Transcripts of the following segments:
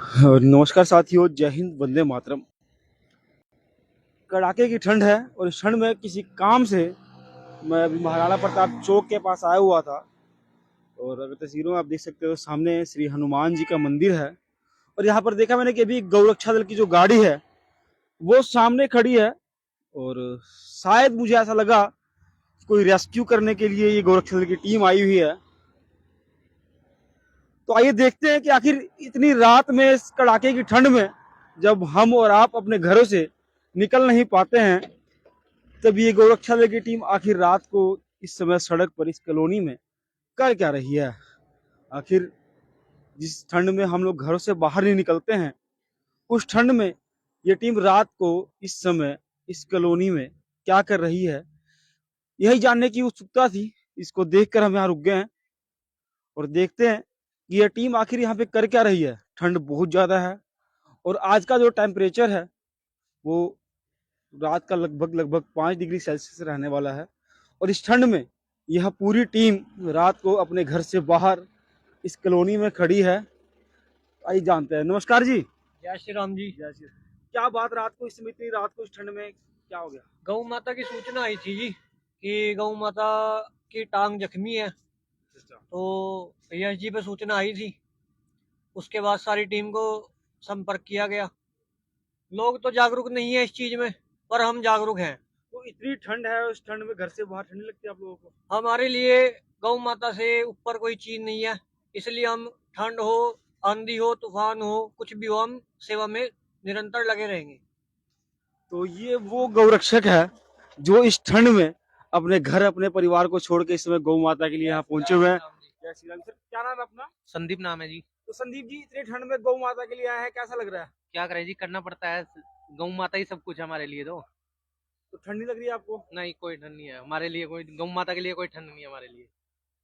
नमस्कार साथियों, जय हिंद, वंदे मातरम। कड़ाके की ठंड है और इस ठंड में किसी काम से मैं अभी महाराणा प्रताप चौक के पास आया हुआ था। और अगर तस्वीरों में आप देख सकते हो, सामने श्री हनुमान जी का मंदिर है। और यहाँ पर देखा मैंने कि अभी गौरक्षा दल की जो गाड़ी है वो सामने खड़ी है। और शायद मुझे ऐसा लगा कि कोई रेस्क्यू करने के लिए ये गौरक्षा दल की टीम आई हुई है। तो आइए देखते हैं कि आखिर इतनी रात में, इस कड़ाके की ठंड में, जब हम और आप अपने घरों से निकल नहीं पाते हैं, तब ये गौरक्षा दल की टीम आखिर रात को इस समय सड़क पर, इस कॉलोनी में कर क्या रही है। आखिर जिस ठंड में हम लोग घरों से बाहर नहीं निकलते हैं, उस ठंड में ये टीम रात को इस समय इस कॉलोनी में क्या कर रही है, यही जानने की उत्सुकता थी। इसको देखकर हम यहाँ रुक गए हैं और देखते हैं कि यह टीम आखिर यहाँ पे कर क्या रही है। ठंड बहुत ज्यादा है और आज का जो टेम्परेचर है वो रात का लगभग लगभग 5 डिग्री सेल्सियस रहने वाला है। और इस ठंड में यह पूरी टीम रात को अपने घर से बाहर इस कॉलोनी में खड़ी है। आइए जानते हैं। नमस्कार जी। जय श्री राम जी। जय श्री। क्या बात, रात को इस समय, इतनी रात को इस ठंड में क्या हो गया? गौ माता की सूचना आई थी जी कि गौ माता की टांग जख्मी है, तो यश जी पे सूचना आई थी। उसके बाद सारी टीम को संपर्क किया गया। लोग तो जागरूक नहीं है इस चीज में, पर हम जागरूक हैं। तो इतनी ठंड है, उस ठंड में घर से बाहर ठंड नहीं लगती आप लोगों को? हमारे लिए गौ माता से ऊपर कोई चीज नहीं है, इसलिए हम ठंड हो, आंधी हो, तूफान हो, कुछ भी हो, हम सेवा में निरंतर लगे रहेंगे। तो ये वो गौरक्षक है जो इस ठंड में अपने घर, अपने परिवार को छोड़ के इस समय गौ माता के लिए यहाँ पहुंचे हुए हैं। जय श्री राम। सर, क्या नाम है अपना? संदीप नाम है जी। तो संदीप जी, इतनी ठंड में गौ माता के लिए आए हैं, कैसा लग रहा है? क्या करें जी, करना पड़ता है। गौ माता ही सब कुछ है हमारे लिए। तो ठंड नहीं लग रही है आपको? नहीं, कोई ठंड नहीं है हमारे लिए, कोई गौ माता के लिए कोई ठंड नहीं है हमारे लिए।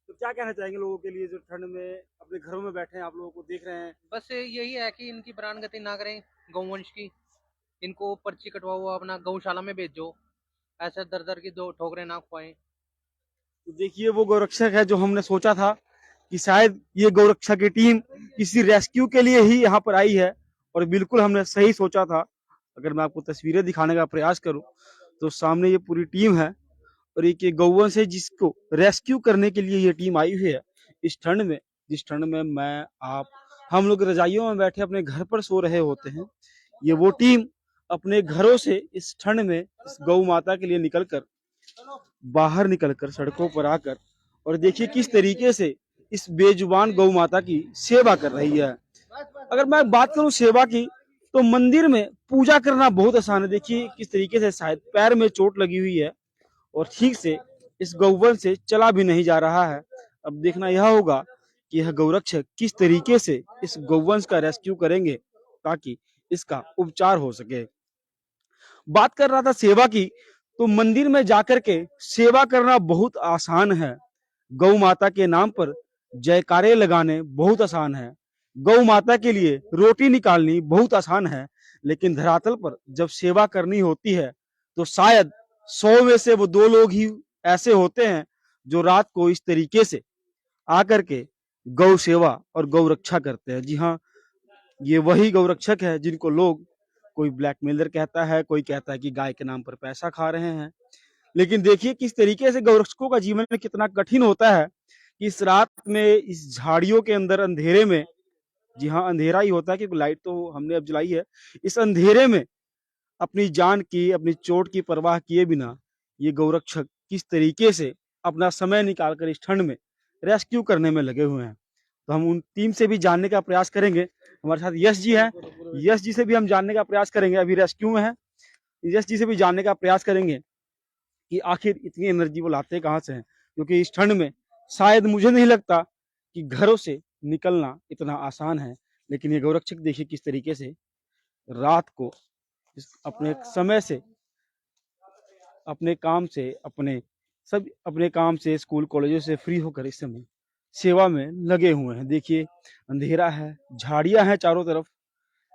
तो क्या कहना चाहेंगे लोगों के लिए जो ठंड में अपने घरों में बैठे हैं, आप लोगों को देख रहे हैं? बस यही है कि इनकी प्राण गति ना करें गौवंश की। इनको पर्ची कटवाओ, अपना गौशाला में भेजो, ऐसे दर दर की दो ठोकरें ना खुआएं। तो देखिए, वो गौरक्षक है जो हमने सोचा था कि शायद ये गौरक्षा की टीम किसी रेस्क्यू के लिए ही यहाँ पर आई है। और बिल्कुल हमने सही सोचा था। अगर मैं आपको तस्वीरें दिखाने का प्रयास करूं तो सामने ये पूरी टीम है और एक ये गौवंश है जिसको रेस्क्यू करने के लिए ये टीम आई हुई है। इस ठंड में, जिस ठंड में मैं, आप, हम लोग रजाइयों में बैठे अपने घर पर सो रहे होते हैं, ये वो टीम अपने घरों से इस ठंड में इस गौ माता के लिए निकलकर, बाहर निकलकर सड़कों पर आकर, और देखिए किस तरीके से इस बेजुबान गौ माता की सेवा कर रही है। अगर मैं बात करूं सेवा की, तो मंदिर में पूजा करना बहुत आसान है। देखिए किस तरीके से, शायद पैर में चोट लगी हुई है और ठीक से इस गौवंश से चला भी नहीं जा रहा है। अब देखना यह होगा कि यह गौरक्षक किस तरीके से इस गौवंश का रेस्क्यू करेंगे ताकि इसका उपचार हो सके। बात कर रहा था सेवा की, तो मंदिर में जाकर के सेवा करना बहुत आसान है। गौ माता के नाम पर जयकारे लगाने बहुत आसान है। गौ माता के लिए रोटी निकालनी बहुत आसान है। लेकिन धरातल पर जब सेवा करनी होती है तो शायद 100 में से वो 2 लोग ही ऐसे होते हैं जो रात को इस तरीके से आकर के गौ सेवा और गौ रक्षा करते हैं। जी हाँ, ये वही गौरक्षक है जिनको लोग, कोई ब्लैकमेलर कहता है, कोई कहता है कि गाय के नाम पर पैसा खा रहे हैं। लेकिन देखिए किस तरीके से गौरक्षकों का जीवन में कितना कठिन होता है कि इस रात में, इस झाड़ियों के अंदर, अंधेरे में, जी हाँ अंधेरा ही होता है क्योंकि लाइट तो हमने अब जलाई है, इस अंधेरे में अपनी जान की, अपनी चोट की परवाह किए बिना ये गौरक्षक किस तरीके से अपना समय निकालकर इस ठंड में रेस्क्यू करने में लगे हुए हैं। तो हम उन टीम से भी जानने का प्रयास करेंगे। हमारे साथ यश जी हैं, यश जी से भी हम जानने का प्रयास करेंगे, अभी रेस्क्यू में है। यश जी से भी जानने का प्रयास करेंगे कि आखिर इतनी एनर्जी वो लाते कहाँ से हैं, क्योंकि इस ठंड में शायद मुझे नहीं लगता कि घरों से निकलना इतना आसान है। लेकिन ये गौरक्षक देखिए किस तरीके से रात को अपने समय से, अपने काम से, अपने काम से, स्कूल कॉलेजों से फ्री होकर इस समय सेवा में लगे हुए हैं। देखिए अंधेरा है, झाड़ियां हैं चारों तरफ,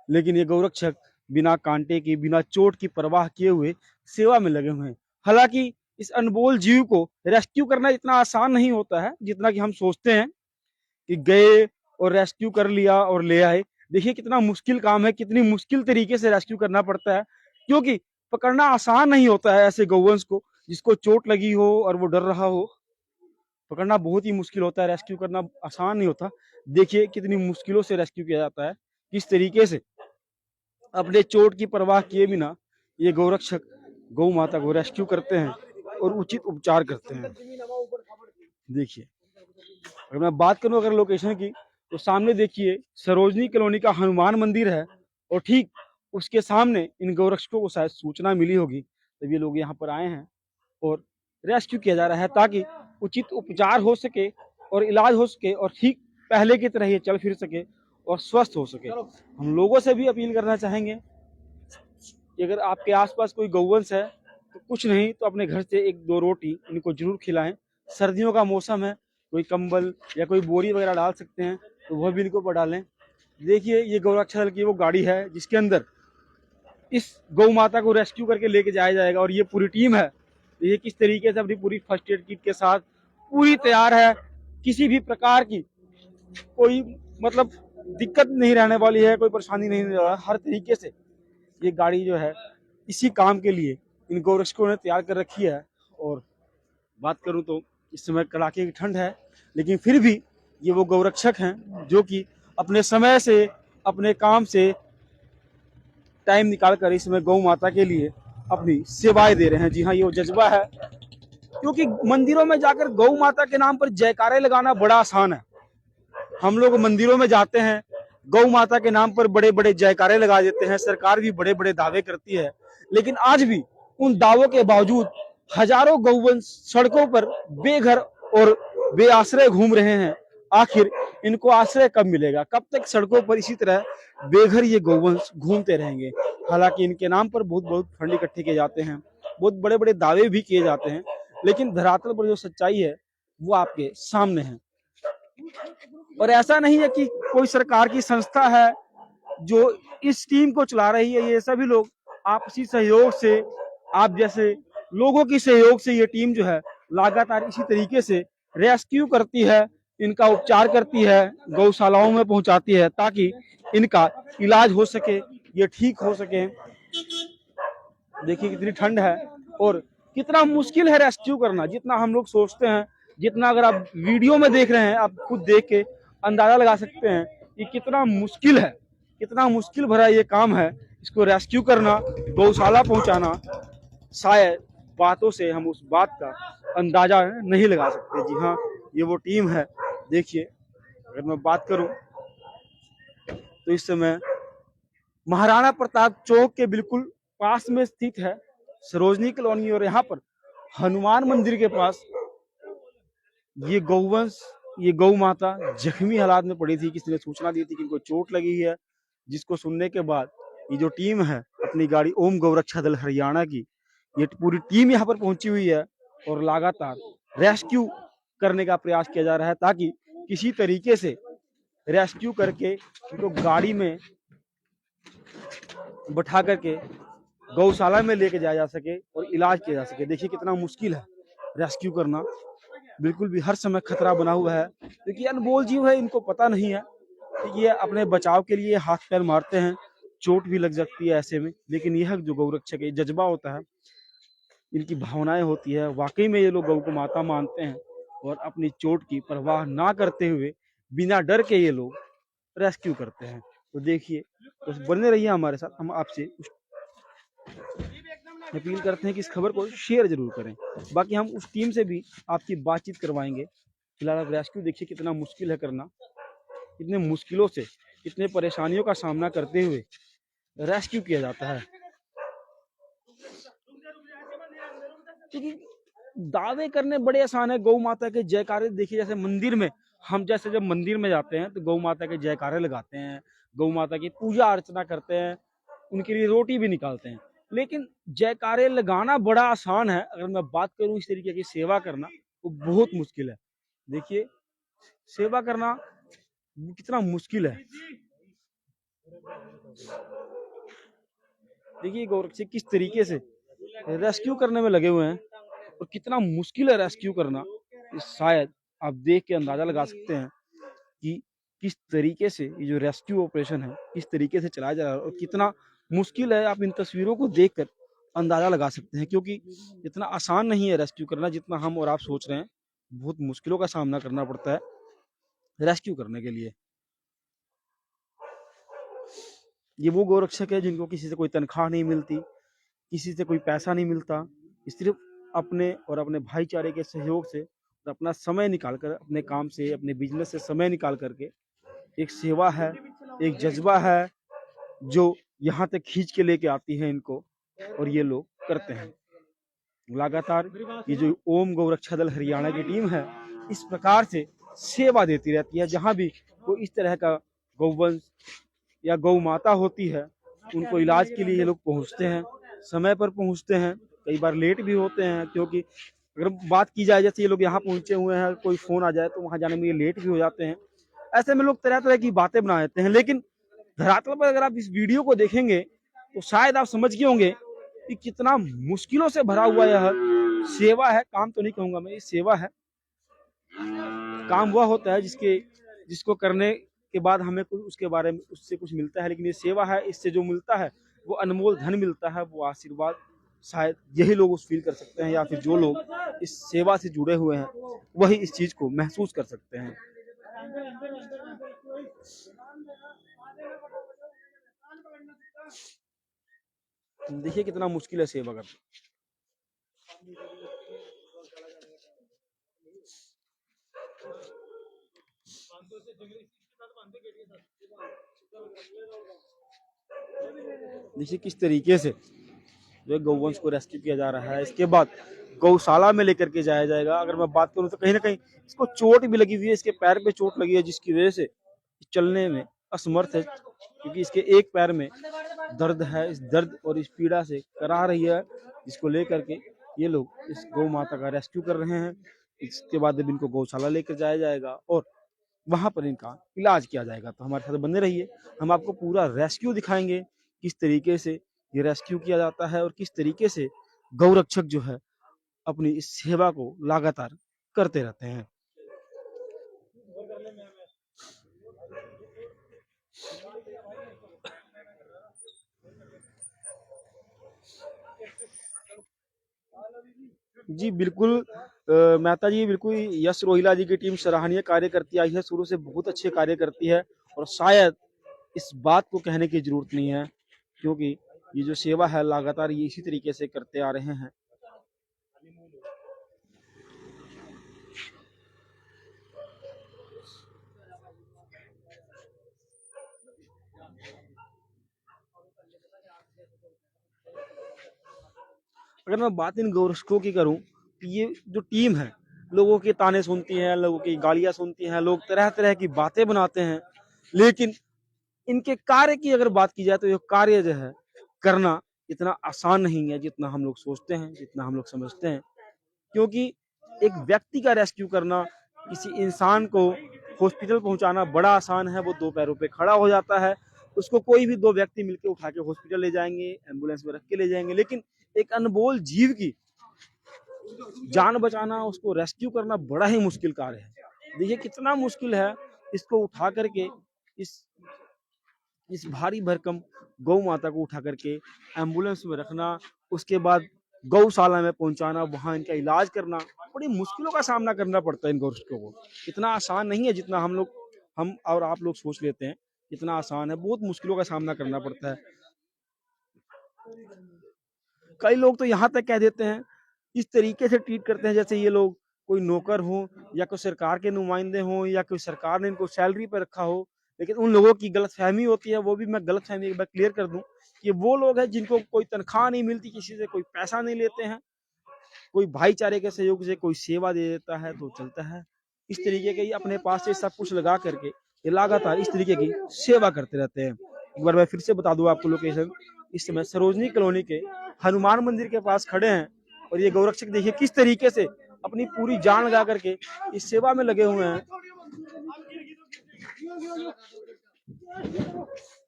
लेकिन ये गौरक्षक बिना कांटे की, बिना चोट की परवाह किए हुए सेवा में लगे हुए हैं। हालांकि इस अनमोल जीव को रेस्क्यू करना इतना आसान नहीं होता है जितना कि हम सोचते हैं कि गए और रेस्क्यू कर लिया और ले आए। देखिए कितना मुश्किल काम है, कितनी मुश्किल तरीके से रेस्क्यू करना पड़ता है, क्योंकि पकड़ना आसान नहीं होता है ऐसे गौवंश को जिसको चोट लगी हो और वो डर रहा हो। पकड़ना बहुत ही मुश्किल होता है, रेस्क्यू करना आसान नहीं होता। देखिए कितनी मुश्किलों से रेस्क्यू किया जाता है, किस तरीके से अपने चोट की परवाह किए बिना ये गौरक्षक गौ माता को रेस्क्यू करते हैं और उचित उपचार करते हैं। देखिए अगर मैं बात करूं अगर लोकेशन की, तो सामने देखिए सरोजनी कॉलोनी का हनुमान मंदिर है और ठीक उसके सामने इन गौरक्षकों को शायद सूचना मिली होगी, तब ये लोग यहाँ पर आए हैं और रेस्क्यू किया जा रहा है ताकि उचित उपचार हो सके और इलाज हो सके और ठीक पहले की तरह ये चल फिर सके और स्वस्थ हो सके। हम लोगों से भी अपील करना चाहेंगे कि अगर आपके आसपास कोई गौवंश है तो कुछ नहीं तो अपने घर से 1-2 रोटी इनको जरूर खिलाएं। सर्दियों का मौसम है, कोई कंबल या कोई बोरी वगैरह डाल सकते हैं तो वह भी इनको ऊपर डालें। देखिए ये गौरक्षा दल की वो गाड़ी है जिसके अंदर इस गौ माता को रेस्क्यू करके लेके जाया जाएगा और ये पूरी टीम है, ये किस तरीके से अपनी पूरी फर्स्ट एड किट के साथ पूरी तैयार है। किसी भी प्रकार की कोई मतलब दिक्कत नहीं रहने वाली है, कोई परेशानी नहीं रहने वाला। हर तरीके से ये गाड़ी जो है इसी काम के लिए इन गौरक्षकों ने तैयार कर रखी है। और बात करूं तो इस समय कड़ाके की ठंड है, लेकिन फिर भी ये वो गौरक्षक हैं जो कि अपने समय से अपने काम से टाइम निकाल कर इस समय गौ माता के लिए अपनी सेवाएं दे रहे हैं। जी हाँ, ये वो जज्बा है, क्योंकि मंदिरों में जाकर गौ माता के नाम पर जयकारे लगाना बड़ा आसान है। हम लोग मंदिरों में जाते हैं, गौ माता के नाम पर बड़े बड़े जयकारे लगा देते हैं, सरकार भी बड़े बड़े दावे करती है, लेकिन आज भी उन दावों के बावजूद हजारों गौवंश सड़कों पर बेघर और बेआश्रय घूम रहे हैं। आखिर इनको आश्रय कब मिलेगा? कब तक सड़कों पर इसी तरह बेघर ये गौवंश घूमते रहेंगे? हालांकि इनके नाम पर बहुत बहुत फंड इकट्ठे किए जाते हैं, बहुत बड़े बड़े दावे भी किए जाते हैं, लेकिन धरातल पर जो सच्चाई है वो आपके सामने है। और ऐसा नहीं है कि कोई सरकार की संस्था है जो इस टीम को चला रही है, ये सभी लोग आपसी सहयोग से, आप जैसे लोगों की सहयोग से ये टीम जो है लगातार इसी तरीके से रेस्क्यू करती है, इनका उपचार करती है, गौशालाओं में पहुंचाती है ताकि इनका इलाज हो सके, ये ठीक हो सके। देखिए कितनी ठंड है और कितना मुश्किल है रेस्क्यू करना। जितना हम लोग सोचते हैं, जितना अगर आप वीडियो में देख रहे हैं, आप खुद देख के अंदाजा लगा सकते हैं कि कितना मुश्किल है, कितना मुश्किल भरा ये काम है। इसको रेस्क्यू करना, गौशाला पहुंचाना, शायद बातों से हम उस बात का अंदाजा नहीं लगा सकते। जी हाँ, ये वो टीम है। देखिए अगर मैं बात करूं तो इस समय महाराणा प्रताप चौक के बिल्कुल पास में स्थित है सरोजनी कॉलोनी, और यहाँ पर हनुमान मंदिर के पास ये गौवंश, ये गौ माता जख्मी हालात में पड़ी थी। किसी ने सूचना दी थी कि इनको चोट लगी है, जिसको सुनने के बाद ये जो टीम है अपनी गाड़ी ओम गौरक्षा दल हरियाणा की, ये पूरी टीम यहाँ पर पहुंची हुई है और लगातार रेस्क्यू करने का प्रयास किया जा रहा है ताकि किसी तरीके से रेस्क्यू करके इनको गाड़ी में बैठा करके गौशाला में लेके जाया जा सके और इलाज किया जा सके। देखिए कितना मुश्किल है रेस्क्यू करना, बिल्कुल भी हर समय खतरा बना हुआ है, क्योंकि अनमोल जीव है, इनको पता नहीं है कि ये अपने बचाव के लिए हाथ पैर मारते हैं, चोट भी लग सकती है ऐसे में। लेकिन यह जो गौरक्षक है, जज्बा होता है, इनकी भावनाएं होती है, वाकई में ये लोग गौ को माता मानते हैं और अपनी चोट की परवाह ना करते हुए बिना डर के ये लोग रेस्क्यू करते हैं। तो देखिए, तो बने रहिए हमारे साथ। हम आपसे अपील करते हैं कि इस खबर को शेयर जरूर करें। बाकी हम उस टीम से भी आपकी बातचीत करवाएंगे। फिलहाल आप रेस्क्यू देखिए कितना मुश्किल है करना, कितने मुश्किलों से, कितने परेशानियों का सामना करते हुए रेस्क्यू किया जाता है। क्योंकि दावे करने बड़े आसान है, गौ माता के जयकारे देखिए, जैसे मंदिर में हम जैसे जब मंदिर में जाते हैं तो गौ माता के जयकारे लगाते हैं, गौ माता की पूजा अर्चना करते हैं, उनके लिए रोटी भी निकालते हैं। लेकिन जयकारे लगाना बड़ा आसान है, अगर मैं बात करूं इस तरीके की सेवा करना तो बहुत मुश्किल है। देखिए सेवा करना कितना मुश्किल है। देखिए गौरक्षक किस तरीके से रेस्क्यू करने में लगे हुए हैं और कितना मुश्किल है रेस्क्यू करना। शायद आप देख के अंदाजा लगा सकते हैं कि किस तरीके से ये जो रेस्क्यू ऑपरेशन है किस तरीके से चलाया जा रहा है और कितना मुश्किल है, आप इन तस्वीरों को देखकर अंदाजा लगा सकते हैं, क्योंकि इतना आसान नहीं है रेस्क्यू करना जितना हम और आप सोच रहे हैं। बहुत मुश्किलों का सामना करना पड़ता है रेस्क्यू करने के लिए। ये वो गौरक्षक है जिनको किसी से कोई तनख्वाह नहीं मिलती, किसी से कोई पैसा नहीं मिलता, सिर्फ अपने और अपने भाईचारे के सहयोग से और अपना समय निकाल कर, अपने काम से, अपने बिजनेस से समय निकाल करके एक सेवा है, एक जज्बा है जो यहाँ तक खींच के लेके आती है इनको, और ये लोग करते हैं लगातार। ये जो ओम गौरक्षा दल हरियाणा की टीम है इस प्रकार से सेवा देती रहती है। जहाँ भी कोई इस तरह का गौवंश या गौ माता होती है उनको इलाज के लिए ये लोग पहुँचते हैं, समय पर पहुँचते हैं, कई बार लेट भी होते हैं, क्योंकि अगर बात की जाए जैसे ये लोग यहाँ पहुँचे हुए हैं, कोई फोन आ जाए तो वहाँ जाने में ये लेट भी हो जाते हैं। ऐसे में लोग तरह तरह की बातें बना देते हैं, लेकिन धरातल पर अगर आप इस वीडियो को देखेंगे तो शायद आप समझ गए होंगे कि कितना मुश्किलों से भरा हुआ यह सेवा है। काम तो नहीं कहूंगा मैं, ये सेवा है। काम वह होता है जिसको करने के बाद हमें कुछ उसके बारे में उससे कुछ मिलता है, लेकिन ये सेवा है, इससे जो मिलता है वो अनमोल धन मिलता है, वो आशीर्वाद शायद यही लोग उस फील कर सकते हैं, या फिर जो लोग इस सेवा से जुड़े हुए हैं वही इस चीज को महसूस कर सकते हैं। देखिए कितना मुश्किल है सेवा करना। देखिए किस तरीके से जो गौवंश को रेस्क्यू किया जा रहा है, इसके बाद गौशाला में लेकर के जाया जाएगा। अगर मैं बात करूं तो कहीं ना कहीं इसको चोट भी लगी हुई है, इसके पैर पे चोट लगी है जिसकी वजह से चलने में असमर्थ है, क्योंकि इसके एक पैर में दर्द है। इस दर्द और इस पीड़ा से करा रही है, जिसको लेकर के ये लोग इस गौ माता का रेस्क्यू कर रहे हैं। इसके बाद जब इनको गौशाला लेकर जाया जाएगा और वहां पर इनका इलाज किया जाएगा। तो हमारे साथ बने रहिए, हम आपको पूरा रेस्क्यू दिखाएंगे, किस तरीके से ये रेस्क्यू किया जाता है और किस तरीके से गौरक्षक जो है अपनी इस सेवा को लगातार करते रहते हैं। जी बिल्कुल, मेहता जी बिल्कुल, यश रोहिला जी की टीम सराहनीय कार्य करती आई है, शुरू से बहुत अच्छे कार्य करती है, और शायद इस बात को कहने की जरूरत नहीं है, क्योंकि ये जो सेवा है लगातार ये इसी तरीके से करते आ रहे हैं। अगर मैं बात इन गौरक्षकों की करूं तो ये जो टीम है लोगों के ताने सुनती है, लोगों की गालियां सुनती हैं, लोग तरह तरह की बातें बनाते हैं, लेकिन इनके कार्य की अगर बात की जाए तो ये कार्य जो है करना इतना आसान नहीं है जितना हम लोग सोचते हैं, जितना हम लोग समझते हैं। क्योंकि एक व्यक्ति का रेस्क्यू करना, किसी इंसान को हॉस्पिटल पहुंचाना बड़ा आसान है, वो दो पैरों पे खड़ा हो जाता है, उसको कोई भी दो व्यक्ति मिलकर उठा के हॉस्पिटल ले जाएंगे, एम्बुलेंस में रख के ले जाएंगे, लेकिन एक अनमोल जीव की जान बचाना, उसको रेस्क्यू करना बड़ा ही मुश्किल कार्य है। देखिए कितना मुश्किल है इसको उठा करके इस भारी भरकम गौ माता को उठा करके एम्बुलेंस में रखना, उसके बाद गौशाला में पहुंचाना, वहां इनका इलाज करना, बड़ी मुश्किलों का सामना करना पड़ता है इन गौरक्षकों को। इतना आसान नहीं है जितना हम और आप लोग सोच लेते हैं, इतना आसान है, बहुत मुश्किलों का सामना करना पड़ता है। कई लोग तो यहाँ तक कह देते हैं, इस तरीके से ट्रीट करते हैं जैसे ये लोग कोई नौकर हो या कोई सरकार के नुमाइंदे हो या कोई सरकार ने इनको सैलरी पर रखा हो। लेकिन उन लोगों की गलतफहमी होती है, वो भी मैं गलतफहमी एक बार क्लियर कर दूं कि वो लोग हैं जिनको कोई तनख्वाह नहीं मिलती, किसी से कोई पैसा नहीं लेते हैं, कोई भाईचारे के सहयोग से कोई सेवा दे देता है तो चलता है। इस तरीके के अपने पास से सब कुछ लगा करके ये लगातार इस तरीके की सेवा करते रहते हैं। एक बार मैं फिर से बता दूं आपको लोकेशन, इस समय सरोजनी कॉलोनी के हनुमान मंदिर के पास खड़े हैं, और ये गौरक्षक देखिए किस तरीके से अपनी पूरी जान लगा करके इस सेवा में लगे हुए हैं।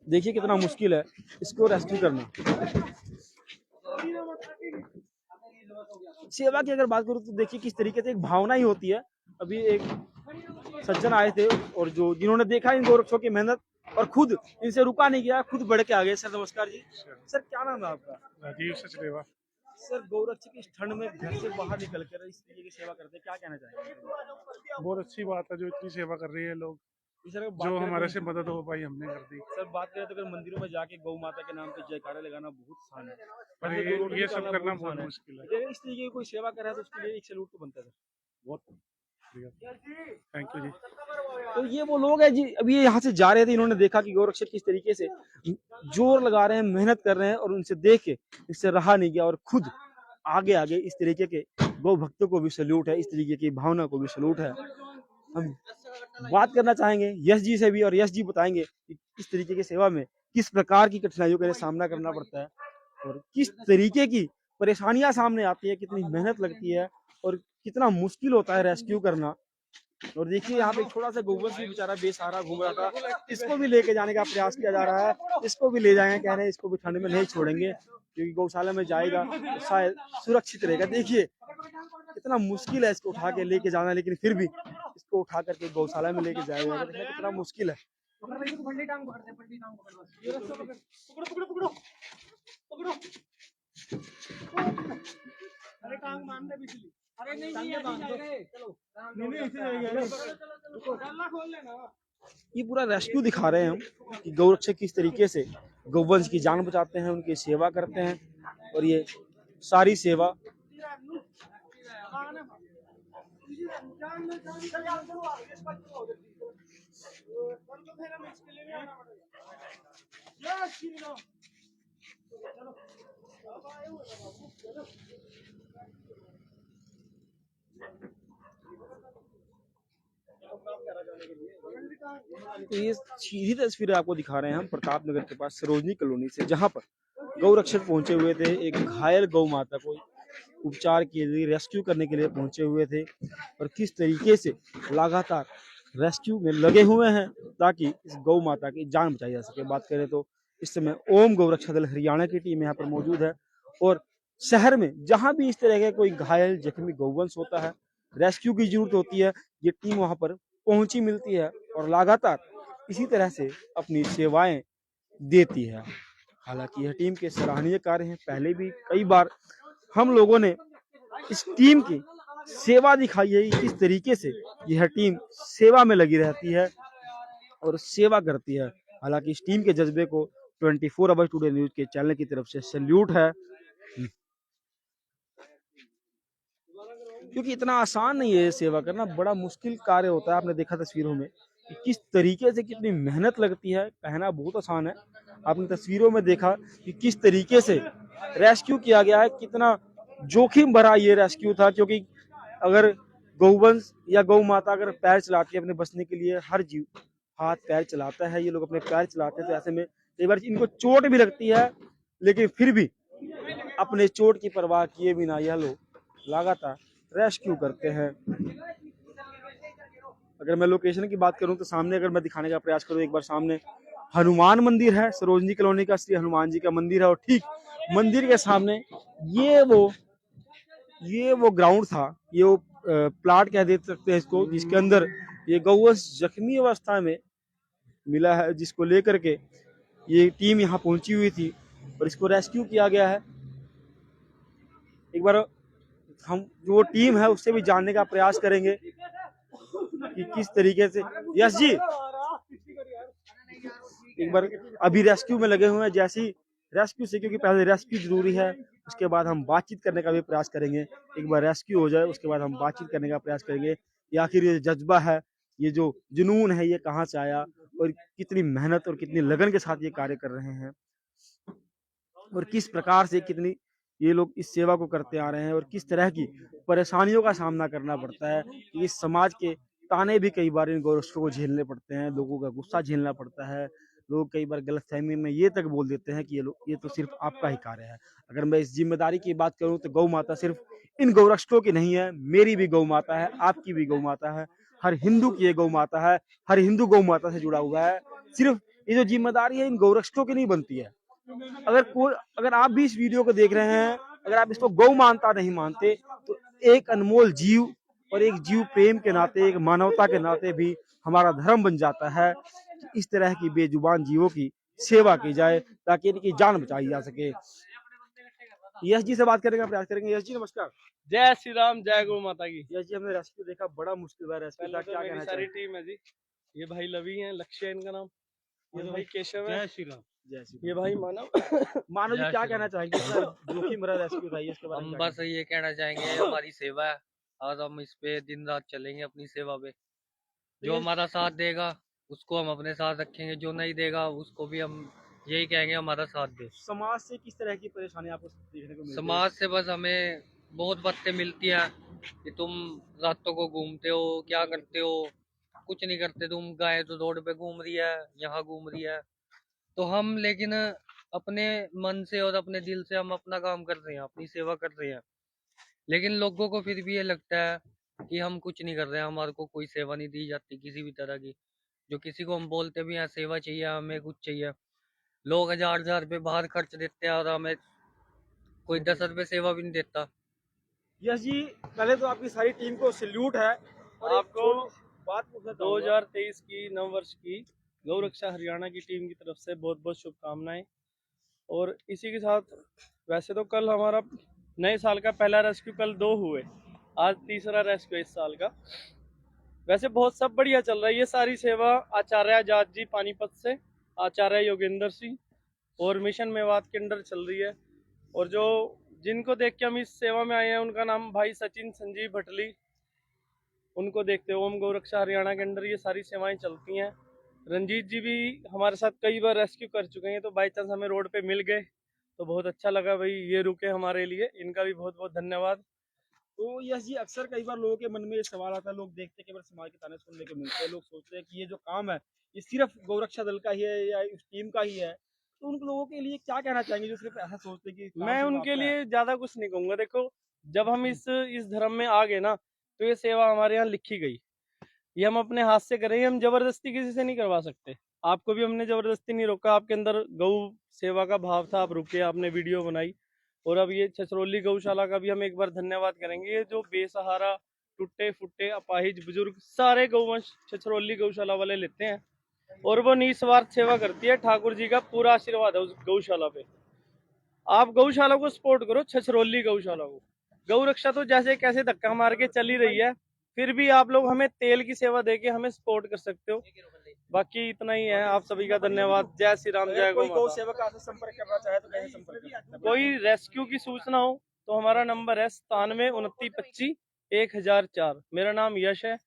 देखिए कितना मुश्किल है इसको रेस्क्यू करना। सेवा की अगर बात करूं तो देखिए किस तरीके से एक भावना ही होती है। अभी एक सज्जन आए थे और जो जिन्होंने देखा इन गौरक्षकों की मेहनत और खुद इनसे रुका नहीं गया, खुद बढ़ के आ गए। सर नमस्कार जी। सर क्या नाम है आपका? राजीव सचदेवा। सर गौरक्षक इस ठंड में घर से बाहर निकल कर इस तरीके की सेवा करते हैं, क्या कहना चाहेंगे? बहुत अच्छी बात है जो इतनी सेवा कर रही है लोग, इस तरह बात जो करें हमारे तो- से मदद हो पाई हमने कर दी। सर बात करें तो अगर मंदिरों में जाके गौ माता के नाम पे जयकारे लगाना बहुत आसान है, पर ऐसे तो रोड ये पे सब चलना करना आसान बहुत है। मुश्किल है। अगर इस तरीके की कोई सेवा कर रहा है तो उसके लिए एक सैल्यूट तो बनता है सर। बहुत थैंक यू जी। तो ये वो लोग हैं जी, अभी ये यहाँ से जा रहे थे, इन्होंने देखा कि गौरक्षक किस तरीके से जोर लगा रहे हैं, मेहनत कर रहे हैं और उनसे देख के इससे रहा नहीं गया और खुद आगे आगे इस तरीके के गौ भक्तों को भी सैल्यूट है, इस तरीके की भावना को भी सैल्यूट है। हम बात करना चाहेंगे यश जी से भी और यश जी बताएंगे कि इस तरीके की सेवा में किस प्रकार की कठिनाइयों का सामना करना पड़ता है और किस तरीके की परेशानियां सामने आती है, कितनी मेहनत लगती है और कितना मुश्किल होता है रेस्क्यू करना। और देखिए यहाँ पे एक छोटा सा गोवंश भी बेचारा बेसहारा घूम रहा था, इसको भी लेके जाने का प्रयास किया जा रहा है, इसको भी ले जाएंगे, कह रहे हैं इसको भी ठंड में नहीं छोड़ेंगे क्योंकि गौशाला में जाएगा तो शायद सुरक्षित रहेगा। देखिए कितना मुश्किल है इसको उठा के लेके जाना, लेकिन फिर भी इसको उठा करके गौशाला में लेके जाया जाएगा, देखिए कितना मुश्किल है। ये पूरा रेस्क्यू दिखा रहे हैं हम कि गौरक्षक किस तरीके से गौवंश की जान बचाते हैं, उनकी सेवा करते हैं और ये सारी सेवा तो ये सीधी तस्वीर आपको दिखा रहे हैं हम प्रताप नगर के पास सरोजनी कॉलोनी से, जहां पर गौरक्षक पहुंचे हुए थे, एक घायल गौ माता को उपचार के लिए रेस्क्यू करने के लिए पहुंचे हुए थे और किस तरीके से लगातार रेस्क्यू में लगे हुए हैं ताकि इस गौ माता की जान बचाई जा सके। बात करें तो इस समय ओम गौरक्षा दल हरियाणा की टीम यहाँ पर मौजूद है और शहर में जहां भी इस तरह का कोई घायल जख्मी गौवंश होता है, रेस्क्यू की जरूरत होती है, ये टीम वहां पर पहुंची मिलती है और लगातार इसी तरह से अपनी सेवाएं देती है। हालांकि यह टीम के सराहनीय कार्य हैं, पहले भी कई बार हम लोगों ने इस टीम की सेवा दिखाई है, किस तरीके से यह टीम सेवा में लगी रहती है और सेवा करती है। हालांकि इस टीम के जज्बे को 24 आवर्स टुडे न्यूज के चैनल की तरफ से सैल्यूट है, क्योंकि इतना आसान नहीं है सेवा करना, बड़ा मुश्किल कार्य होता है। आपने देखा तस्वीरों में कि किस तरीके से कितनी मेहनत लगती है, कहना बहुत आसान है, आपने तस्वीरों में देखा कि किस तरीके से रेस्क्यू किया गया है, कितना जोखिम भरा ये रेस्क्यू था, क्योंकि अगर गौवंश या गौ माता अगर पैर चलाती है अपने बचने के लिए, हर जीव हाथ पैर चलाता है, ये लोग अपने पैर चलाते हैं, तो ऐसे में कई बार इनको चोट भी लगती है, लेकिन फिर भी अपने चोट की परवाह किए बिना यह लोग लगातार रेस्क्यू करते हैं। अगर मैं लोकेशन की बात करूं तो सामने अगर मैं दिखाने का प्रयास करूं, एक बार सामने हनुमान मंदिर है, सरोजनी कॉलोनी का श्री हनुमान जी का मंदिर है और ठीक मंदिर के सामने ये वो ग्राउंड था, ये वो प्लाट कह दे सकते हैं इसको, जिसके अंदर ये गौवंश जख्मी अवस्था में मिला है, जिसको लेकर के ये टीम यहाँ पहुंची हुई थी और इसको रेस्क्यू किया गया है। एक बार हम जो टीम है उससे भी जानने का प्रयास करेंगे कि किस तरीके से। यस जी, एक बार अभी रेस्क्यू में लगे हुए हैं, जैसे ही रेस्क्यू से, क्योंकि पहले रेस्क्यू जरूरी है, उसके बाद हम बातचीत करने का भी प्रयास करेंगे। एक बार रेस्क्यू हो जाए उसके बाद हम बातचीत करने का प्रयास करेंगे कि आखिर ये जज्बा है, ये जो जुनून है, ये कहाँ से आया और कितनी मेहनत और कितनी लगन के साथ ये कार्य कर रहे हैं और किस प्रकार से कितनी ये लोग इस सेवा को करते आ रहे हैं और किस तरह की परेशानियों का सामना करना पड़ता है। इस समाज के ताने भी कई बार इन गौरक्षकों को झेलने पड़ते हैं, लोगों का गुस्सा झेलना पड़ता है, लोग कई बार गलतफहमी में ये तक बोल देते हैं कि ये तो सिर्फ आपका ही कार्य है। अगर मैं इस जिम्मेदारी की बात करूं तो गौ माता सिर्फ इन गौरक्षकों की नहीं है, मेरी भी गौ माता है, आपकी भी गौ माता है, हर हिंदू की ये गौ माता है, हर हिंदू गौ माता से जुड़ा हुआ है। सिर्फ ये जो जिम्मेदारी है इन गौरक्षकों की नहीं बनती है। अगर आप भी इस वीडियो को देख रहे हैं, अगर आप इसको गौ मानता नहीं मानते, तो एक अनमोल जीव और एक जीव प्रेम के नाते, एक मानवता के नाते भी हमारा धर्म बन जाता है कि इस तरह की बेजुबान जीवों की सेवा की जाए ताकि इनकी जान बचाई जा सके। यश जी से बात करने का प्रयास करेंगे। यश जी नमस्कार। जय श्री राम, जय गौ माता की। यश जी, हमने रेस्क्यू देखा, बड़ा मुश्किल हुआ रेस्क्यू पहले था, तो क्या मेरी कहना सारी चाहिए? टीम है जी। ये भाई लवी हैं, लक्ष्य है इनका नाम, ये भाई केशव है, जय श्री राम। जय श्री ये राम। भाई मानव। मानो जी जय क्या श्री कहना चाहेंगे सर, जोखिम भरा रेस्क्यू था ये, इसके बारे में हम क्या बस ये कहना चाहेंगे हमारी सेवा है, आज हम इस पे दिन रात चलेंगे अपनी सेवा पे। जो ये- हमारा साथ देगा उसको हम अपने साथ रखेंगे, जो नहीं देगा उसको भी हम यही कहेंगे हमारा साथ दे। समाज से किस तरह की परेशानी आपको देखने को मिलती है? समाज से बस हमें बहुत बातें मिलती हैं कि तुम रातों को घूमते हो, क्या करते हो, कुछ नहीं करते तुम, गाय तो रोड पे घूम रही है, यहाँ घूम रही है। तो हम लेकिन अपने मन से और अपने दिल से हम अपना काम कर रहे हैं, अपनी सेवा कर रहे हैं, लेकिन लोगों को फिर भी ये लगता है कि हम कुछ नहीं कर रहे हैं, हमारे को कोई सेवा नहीं दी जाती किसी भी तरह की। जो किसी को हम बोलते भी हैं सेवा चाहिए, हमें कुछ चाहिए, लोग 1000 रुपये बाहर खर्च देते हैं और हमें कोई 10 रुपये सेवा भी नहीं देता। यश जी, पहले तो आपकी सारी टीम को सैल्यूट है और आपको बात पूछना चाहूंगा। 2023 की नववर्ष की गौ रक्षा हरियाणा की टीम की तरफ से बहुत बहुत शुभकामनाएं। और इसी के साथ वैसे तो कल हमारा नए साल का पहला रेस्क्यू कल 2 हुए, आज तीसरा रेस्क्यू इस साल का। वैसे बहुत सब बढ़िया चल रहा है। ये सारी सेवा आचार्य आजाद जी पानीपत से, आचार्य योगेंद्र सिंह और मिशन मेवात के अंडर चल रही है। और जो जिनको देख के हम इस सेवा में आए हैं उनका नाम भाई सचिन संजीव भटली, उनको देखते हो ओम गौ रक्षा हरियाणा के अंडर ये सारी सेवाएं चलती हैं। रंजीत जी भी हमारे साथ कई बार रेस्क्यू कर चुके हैं, तो बाई चांस हमें रोड पे मिल गए तो बहुत अच्छा लगा भाई, ये रुके हमारे लिए, इनका भी बहुत बहुत धन्यवाद। तो यश जी, अक्सर कई बार लोगों के मन में ये सवाल आता है, लोग देखते हैं, कई बार समाज के ताने सुनने को मिलते हैं, लोग सोचते हैं कि ये जो काम है ये सिर्फ गौरक्षा दल का ही है या इस टीम का ही है, तो उन लोगों के लिए क्या कहना चाहेंगे जो सिर्फ ऐसा सोचते हैं कि काम मैं सिर्फ उनके आपका है? लिए ज्यादा कुछ नहीं कहूंगा। देखो, जब हम इस धर्म में आ गए ना, तो ये सेवा हमारे यहाँ लिखी गई, ये हम अपने हाथ से करेंगे, हम जबरदस्ती किसी से नहीं करवा सकते। आपको भी हमने जबरदस्ती नहीं रोका, आपके अंदर गौ सेवा का भाव था, आप रुके, आपने वीडियो बनाई। और अब ये छछरौली गौशाला का भी हम एक बार धन्यवाद करेंगे। ये जो बेसहारा, टूटे फुटे, अपाहिज बुजुर्ग सारे गौवंश छछरौली गौशाला वाले लेते हैं, और वो निस्वार्थ सेवा करती है। ठाकुर जी का पूरा आशीर्वाद है उस गौशाला पे। आप गौशाला को सपोर्ट करो, छछरौली गौशाला को। गौ रक्षा तो जैसे कैसे धक्का मार के चली रही है, फिर भी आप लोग हमें तेल की सेवा देके हमें सपोर्ट कर सकते हो। बाकी इतना ही है, आप सभी का धन्यवाद। जय श्री राम, जय कोई गौ गौ माता। सेवक आपसे संपर्क करना चाहे तो कैसे संपर्क कर सकते हैं? कोई रेस्क्यू की सूचना हो तो हमारा नंबर है 97 29 25 1004। मेरा नाम यश है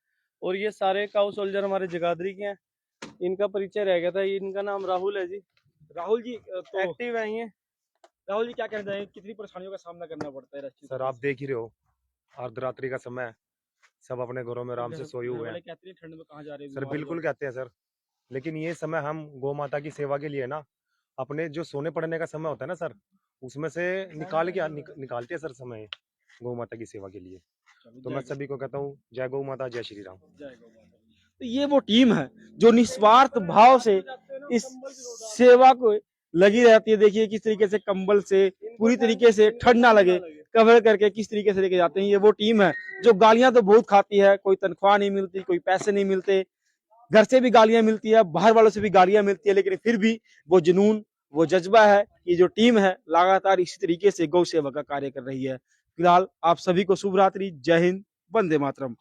और ये सारे काउ सोल्जर हमारे जगाधरी के हैं। इनका परिचय रह गया था, इनका नाम राहुल है जी, राहुल जी, तो एक्टिव है ये। राहुल जी क्या कहना चाहेंगे, कितनी परेशानियों का सामना करना पड़ता है रेस्क्यू? सर आप देख ही रहे हो, अर्धरात्रि का समय है, सब अपने घरों में आराम से सोए हुए हैं। कहते हैं ठंड में कहाँ जा रहे हैं सर बीमार बिल्कुल लोग। कहते हैं सर, लेकिन ये समय हम गौ माता की सेवा के लिए ना, अपने जो सोने पड़ने का समय होता है ना सर, उसमें से निकालते हैं सर समय गौ माता की सेवा के लिए। तो मैं सभी को कहता हूँ जय गौ माता, जय श्री राम। तो ये वो टीम है जो निस्वार्थ भाव से इस सेवा को लगी रहती है। देखिए किस तरीके से कंबल से पूरी तरीके से ठंड ना लगे कवर करके किस तरीके से लेके जाते हैं। ये वो टीम है जो गालियां तो बहुत खाती है, कोई तनख्वाह नहीं मिलती, कोई पैसे नहीं मिलते, घर से भी गालियां मिलती है, बाहर वालों से भी गालियां मिलती है, लेकिन फिर भी वो जुनून, वो जज्बा है। ये जो टीम है लगातार इसी तरीके से गौ सेवा का कार्य कर रही है। फिलहाल आप सभी को शुभ रात्रि, जय हिंद, वंदे मातरम।